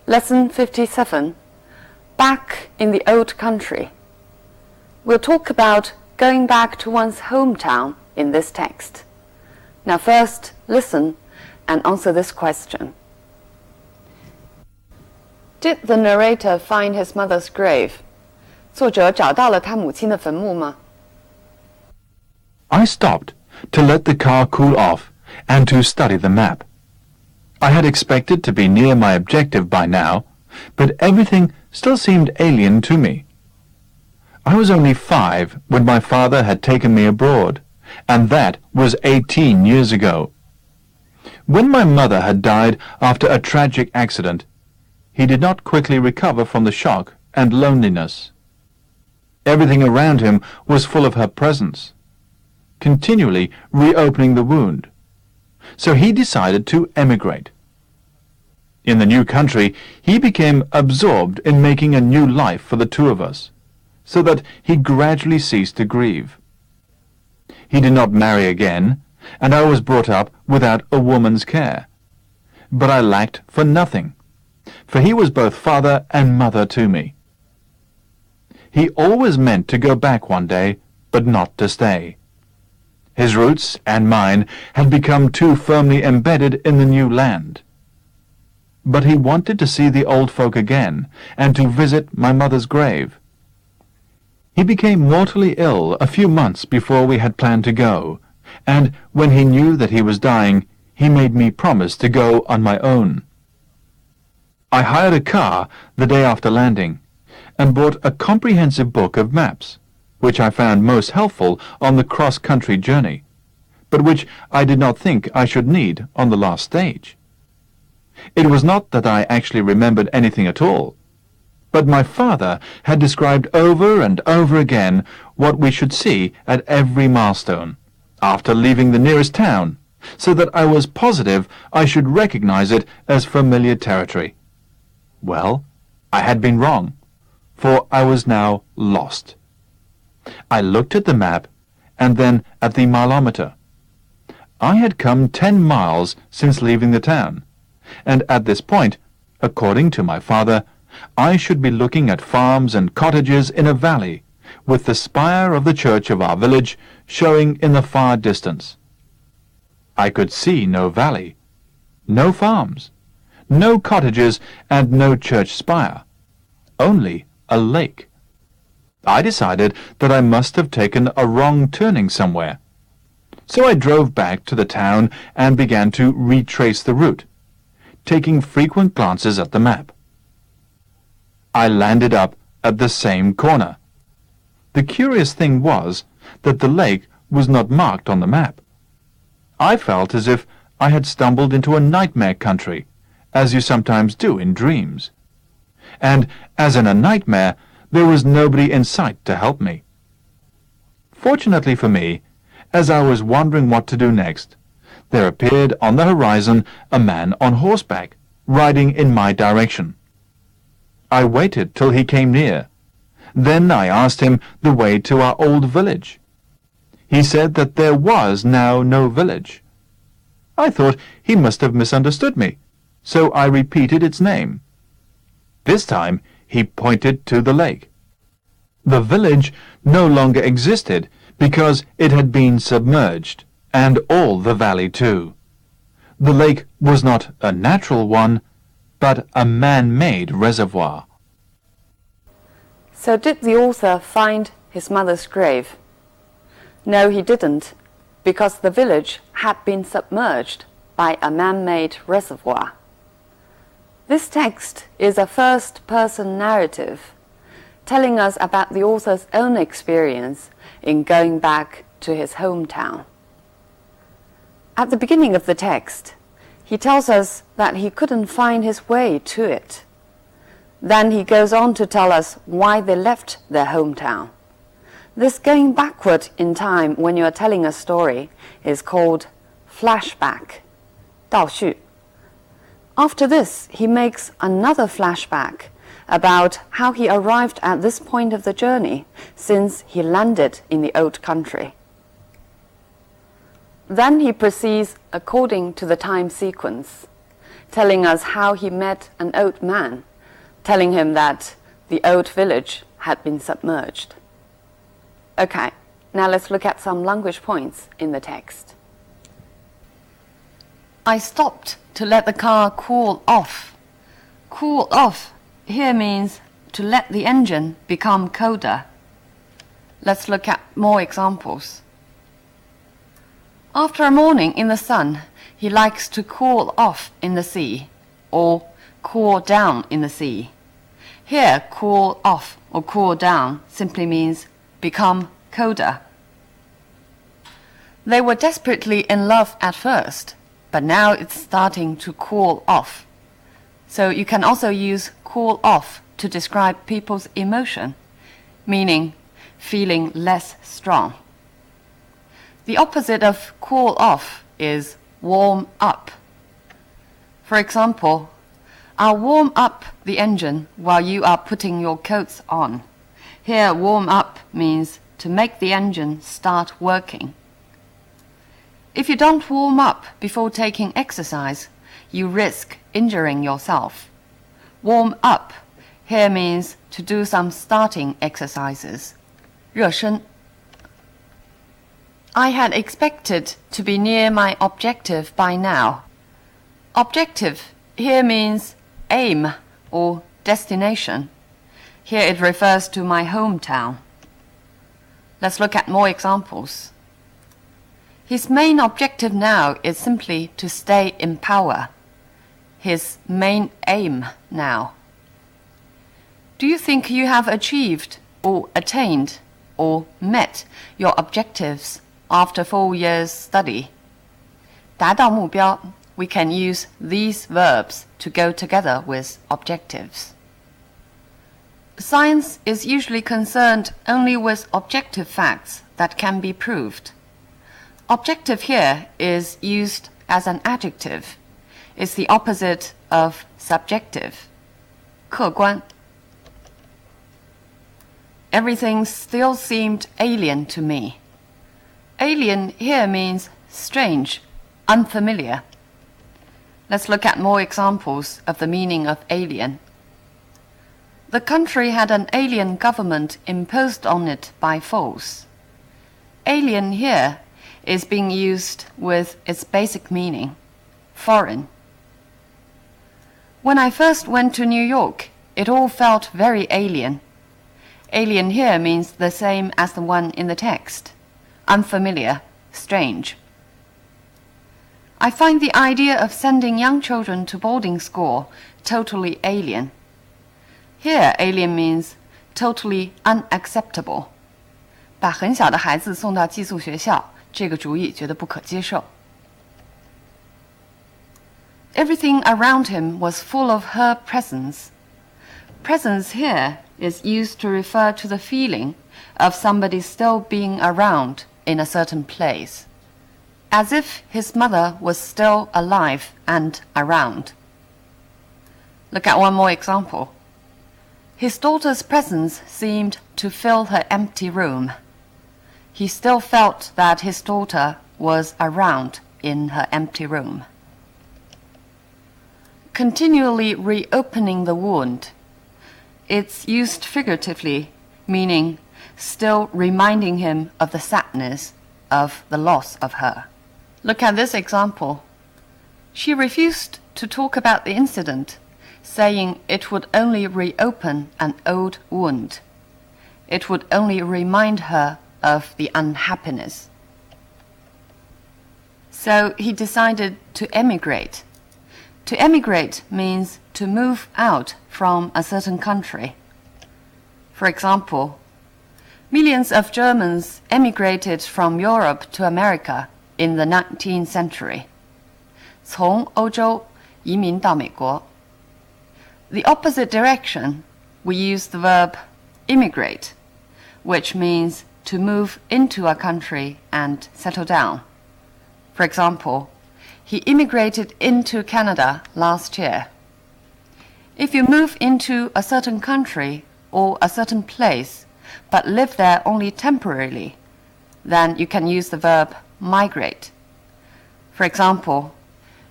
Lesson 57. Back in the old country. We'll talk about going back to one's hometown in this text. Now first, listen and answer this question. Did the narrator find his mother's grave? 作者找到了他母亲的坟墓吗？ I stopped to let the car cool off and to study the map. I had expected to be near my objective by now, but everything still seemed alien to me. I was only 5 when my father had taken me abroad, and that was 18 years ago. When my mother had died after a tragic accident, he did not quickly recover from the shock and loneliness. Everything around him was full of her presence, continually reopening the wound. So he decided to emigrate. In the new country, he became absorbed in making a new life for the two of us, so that he gradually ceased to grieve. He did not marry again, and I was brought up without a woman's care. But I lacked for nothing, for he was both father and mother to me. He always meant to go back one day, but not to stay. His roots and mine had become too firmly embedded in the new land. But he wanted to see the old folk again, and to visit my mother's grave. He became mortally ill a few months before we had planned to go, and when he knew that he was dying, he made me promise to go on my own. I hired a car the day after landing, and bought a comprehensive book of maps, which I found most helpful on the cross-country journey, but which I did not think I should need on the last stage. It was not that I actually remembered anything at all, but my father had described over and over again what we should see at every milestone, after leaving the nearest town, so that I was positive I should recognize it as familiar territory. Well, I had been wrong, for I was now lost. I looked at the map, and then at the mileometer. I had come 10 miles since leaving the town, and at this point, according to my father, I should be looking at farms and cottages in a valley, with the spire of the church of our village showing in the far distance. I could see no valley, no farms, no cottages, and no church spire, only a lake. I decided that I must have taken a wrong turning somewhere. So I drove back to the town and began to retrace the route, taking frequent glances at the map. I landed up at the same corner. The curious thing was that the lake was not marked on the map. I felt as if I had stumbled into a nightmare country, as you sometimes do in dreams. And, as in a nightmare, there was nobody in sight to help me. Fortunately for me, as I was wondering what to do next, there appeared on the horizon a man on horseback, riding in my direction. I waited till he came near. Then I asked him the way to our old village. He said that there was now no village. I thought he must have misunderstood me, so I repeated its name. This time he pointed to the lake. The village no longer existed because it had been submerged, and all the valley too. The lake was not a natural one, but a man-made reservoir. So did the author find his mother's grave? No, he didn't, because the village had been submerged by a man-made reservoir. This text is a first-person narrative, telling us about the author's own experience in going back to his hometown. At the beginning of the text, he tells us that he couldn't find his way to it. Then he goes on to tell us why they left their hometown. This going backward in time when you are telling a story is called flashback, 倒叙. After this, he makes another flashback about how he arrived at this point of the journey since he landed in the old country. Then he proceeds according to the time sequence. telling us how he met an old man, telling him that the old village had been submerged. Okay, now let's look at some language points in the text. I stopped to let the car cool off. Cool off here means to let the engine become colder. Let's look at more examples. After a morning in the sun, he likes to cool off in the sea, or cool down in the sea. Here, cool off or cool down simply means become colder. They were desperately in love at first, but now it's starting to cool off. So you can also use cool off to describe people's emotion, meaning feeling less strong. The opposite of cool off is warm up. For example, I'll warm up the engine while you are putting your coats on. Here, warm up means to make the engine start working. If you don't warm up before taking exercise, you risk injuring yourself. Warm up here means to do some starting exercises. 热身. I had expected to be near my objective by now. Objective here means aim or destination. Here it refers to my hometown. Let's look at more examples. His main objective now is simply to stay in power. His main aim now. Do you think you have achieved or attained or met your objectives after 4 years' study? 达到目标, we can use these verbs to go together with objectives. Science is usually concerned only with objective facts that can be proved. Objective here is used as an adjective. It's the opposite of subjective. 客观. Everything still seemed alien to me. Alien here means strange, unfamiliar. Let's look at more examples of the meaning of alien. The country had an alien government imposed on it by force. Alien here is being used with its basic meaning, foreign. When I first went to New York, it all felt very alien. Alien here means the same as the one in the text, unfamiliar, strange. I find the idea of sending young children to boarding school totally alien. Here, alien means totally unacceptable. 把很小的孩子送到寄宿学校，这个主意觉得不可接受。Everything around him was full of her presence. Presence here is used to refer to the feeling of somebody still being around in a certain place, as if his mother was still alive and around. Look at one more example. His daughter's presence seemed to fill her empty room. He still felt that his daughter was around in her empty room. Continually reopening the wound. It's used figuratively, meaning still reminding him of the sadness of the loss of her. Look at this example. She refused to talk about the incident, saying it would only reopen an old wound. It would only remind her of the unhappiness. So he decided to emigrate. To emigrate means to move out from a certain country. For example, millions of Germans emigrated from Europe to America in the 19th century. 从欧洲移民到美国. The opposite direction, we use the verb immigrate, which means to move into a country and settle down. For example, he immigrated into Canada last year. If you move into a certain country or a certain place, but live there only temporarily, then you can use the verb migrate. For example,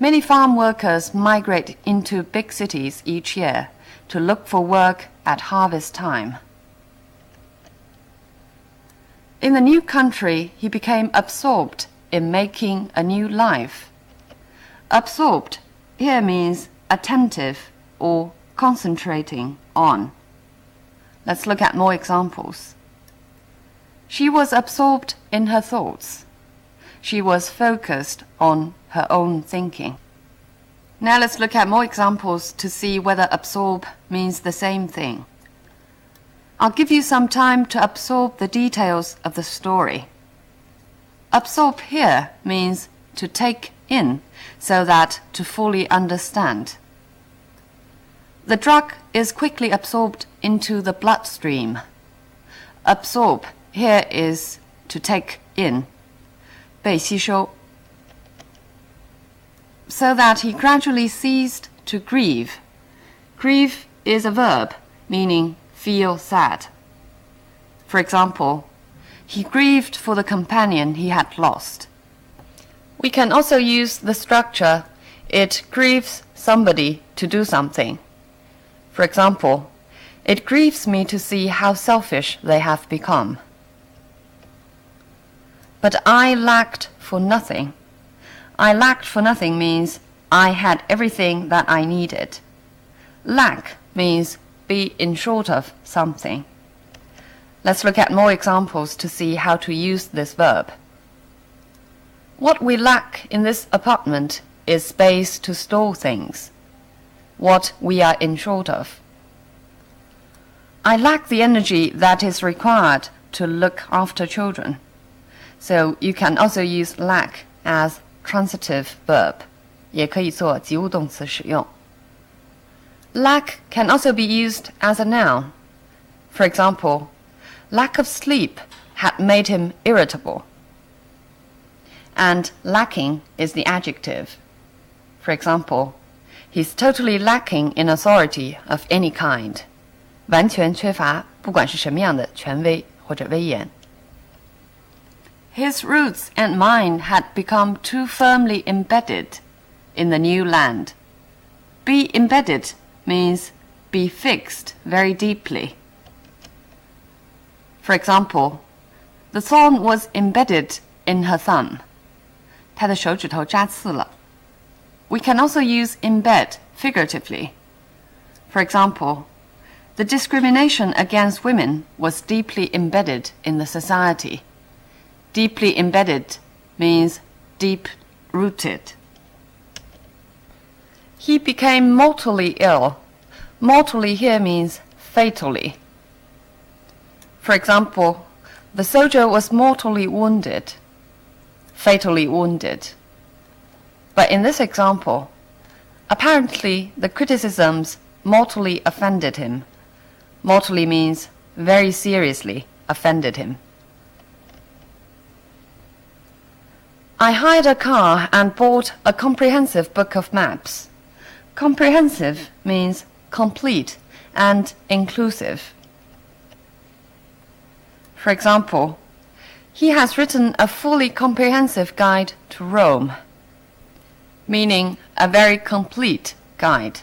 Many farm workers migrate into big cities each year to look for work at harvest time. In the new country, he became absorbed in making a new life. Absorbed here means attentive or concentrating on. Let's look at more examples. She was absorbed in her thoughts. She was focused on her own thinking. Now let's look at more examples to see whether absorb means the same thing. I'll give you some time to absorb the details of the story. Absorb here means to take in, so that to fully understand. The drug is quickly absorbed into the bloodstream. Absorb here is to take in, 被吸收. So that he gradually ceased to grieve. Grieve is a verb meaning feel sad. For example, he grieved for the companion he had lost. We can also use the structure, it grieves somebody to do something. For example, it grieves me to see how selfish they have become. But I lacked for nothing. I lacked for nothing means I had everything that I needed. Lack means be in short of something. Let's look at more examples to see how to use this verb. What we lack in this apartment is space to store things. What we are in short of. I lack the energy that is required to look after children. So you can also use lack as transitive verb. 也可以做及物动词使用. Lack can also be used as a noun. For example, lack of sleep had made him irritable. And lacking is the adjective. For example, he's totally lacking in authority of any kind. 完全缺乏不管是什么样的权威或者威严. His roots and mind had become too firmly embedded in the new land. Be embedded means be fixed very deeply. For example, the thorn was embedded in her thumb. 她的手指头扎刺了. We can also use embed figuratively. For example, the discrimination against women was deeply embedded in the society. Deeply embedded means deep-rooted. He became mortally ill. Mortally here means fatally. For example, the soldier was mortally wounded. Fatally wounded. But in this example, apparently the criticisms mortally offended him. Mortally means very seriously offended him. I hired a car and bought a comprehensive book of maps. Comprehensive means complete and inclusive. For example, he has written a fully comprehensive guide to Rome, meaning a very complete guide.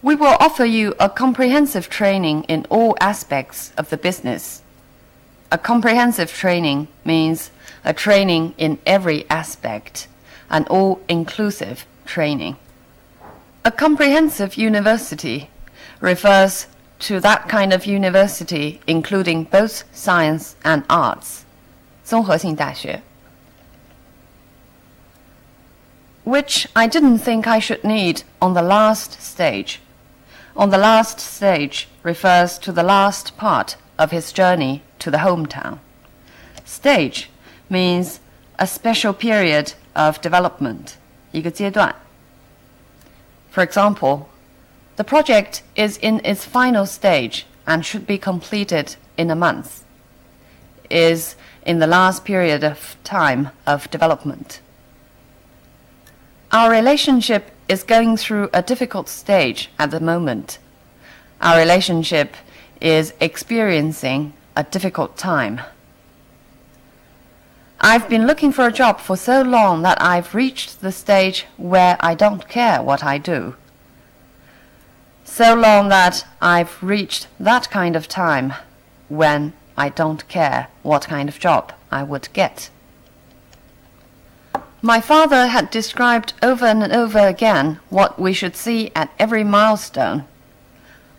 We will offer you a comprehensive training in all aspects of the business. A comprehensive training means a training in every aspect, an all-inclusive training. A comprehensive university refers to that kind of university including both science and arts. 综合性大学. Which I didn't think I should need on the last stage. On the last stage refers to the last part of his journey to the hometown. Stage means a special period of development, 一个阶段. For example, the project is in its final stage and should be completed in a month. Is in the last period of time of development. Our relationship is going through a difficult stage at the moment. Our relationship is experiencing a difficult time. I've been looking for a job for so long that I've reached the stage where I don't care what I do. So long that I've reached that kind of time when I don't care what kind of job I would get. My father had described over and over again what we should see at every milestone.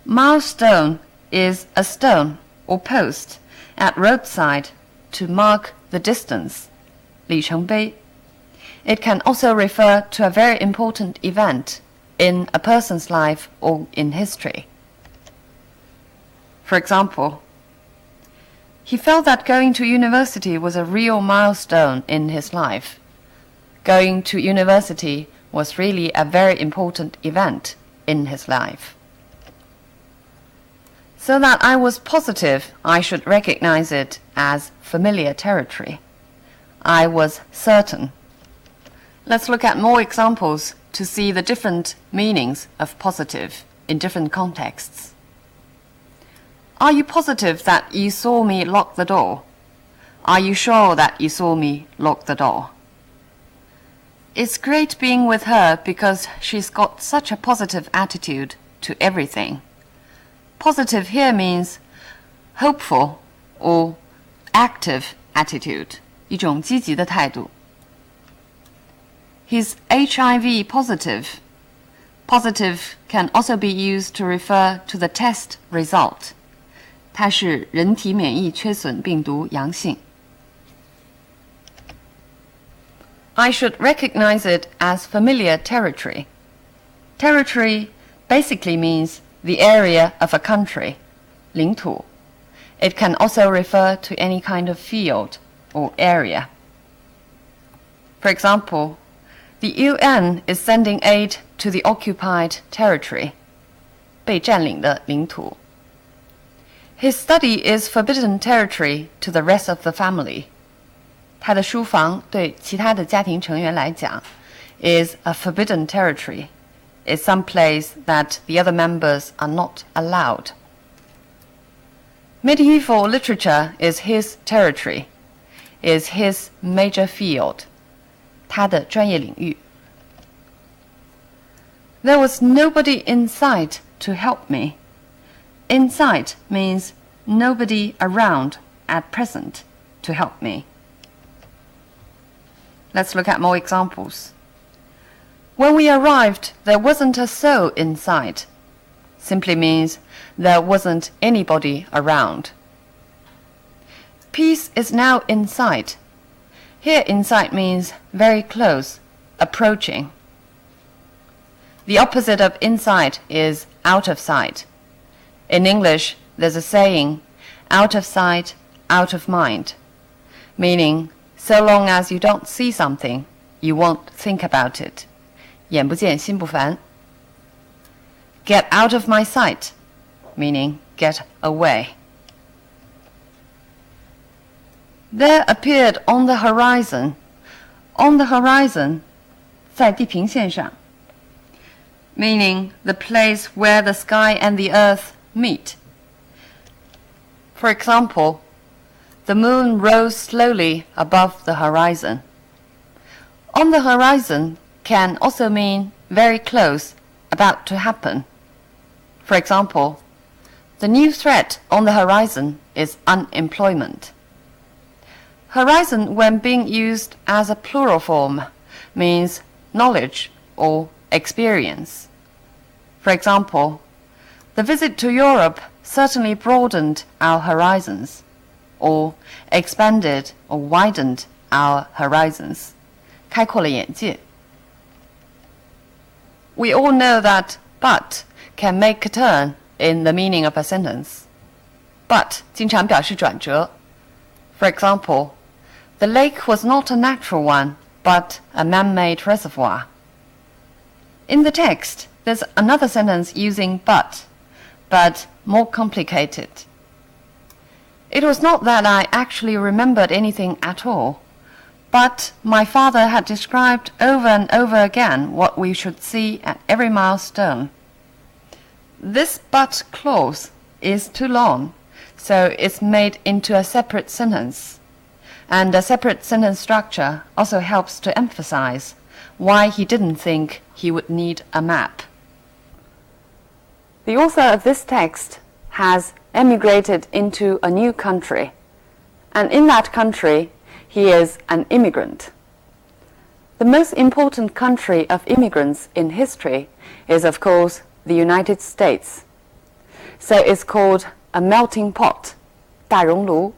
Milestone is a stone or post at roadside to mark the distance, 里程碑. It can also refer to a very important event in a person's life or in history. For example, he felt that going to university was a real milestone in his life. Going to university was really a very important event in his life. So that I was positive I should recognize it as familiar territory. I was certain. Let's look at more examples to see the different meanings of positive in different contexts. Are you positive that you saw me lock the door? Are you sure that you saw me lock the door? It's great being with her because she's got such a positive attitude to everything. Positive here means hopeful or active attitude, 一种积极的态度. He's HIV positive. Positive can also be used to refer to the test result. 它是人体免疫缺损病毒阳性. I should recognize it as familiar territory. Territory basically means the area of a country, 领土. It can also refer to any kind of field or area. For example, the UN is sending aid to the occupied territory, 被占领的领土. His study is forbidden territory to the rest of the family. 他的书房对其他的家庭成员来讲 is a forbidden territory. It's some place that the other members are not allowed. Medieval literature is his territory, is his major field, 他的专业领域. There was nobody in sight to help me. In sight means nobody around at present to help me. Let's look at more examples. When we arrived, there wasn't a soul in sight. Simply means there wasn't anybody around. Peace is now in sight. Here in sight means very close, approaching. The opposite of in sight is out of sight. In English, there's a saying, out of sight, out of mind, meaning so long as you don't see something, you won't think about it. 眼不见心不烦. Get out of my sight, meaning get away. There appeared on the horizon. On the horizon, 在地平线上, meaning the place where the sky and the earth meet. For example, the moon rose slowly above the horizon. On the horizon can also mean very close, about to happen. For example, the new threat on the horizon is unemployment. Horizon, when being used as a plural form, means knowledge or experience. For example, the visit to Europe certainly broadened our horizons, or expanded or widened our horizons. 开阔了眼界. We all know that but can make a turn in the meaning of a sentence. But 经常表示转折. For example, the lake was not a natural one, but a man-made reservoir. In the text, there's another sentence using but more complicated. It was not that I actually remembered anything at all, but my father had described over and over again what we should see at every milestone. This but clause is too long, so it's made into a separate sentence. And the separate sentence structure also helps to emphasize why he didn't think he would need a map. The author of this text has emigrated into a new country, and in that country he is an immigrant. The most important country of immigrants in history is, of course, the United States. So it's called a melting pot, 大熔炉,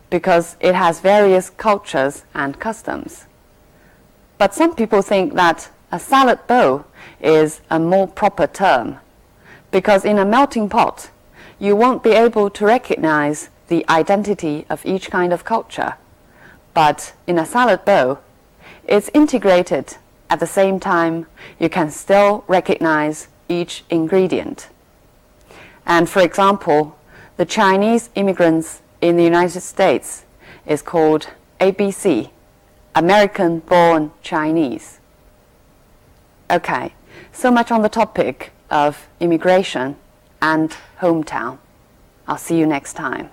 because it has various cultures and customs. But some people think that a salad bowl is a more proper term, because in a melting pot, you won't be able to recognize the identity of each kind of culture. But in a salad bowl, it's integrated. At the same time, you can still recognize each ingredient. And for example, the Chinese immigrants in the United States is called ABC, American-born Chinese. Okay, so much on the topic of immigration and hometown. I'll see you next time.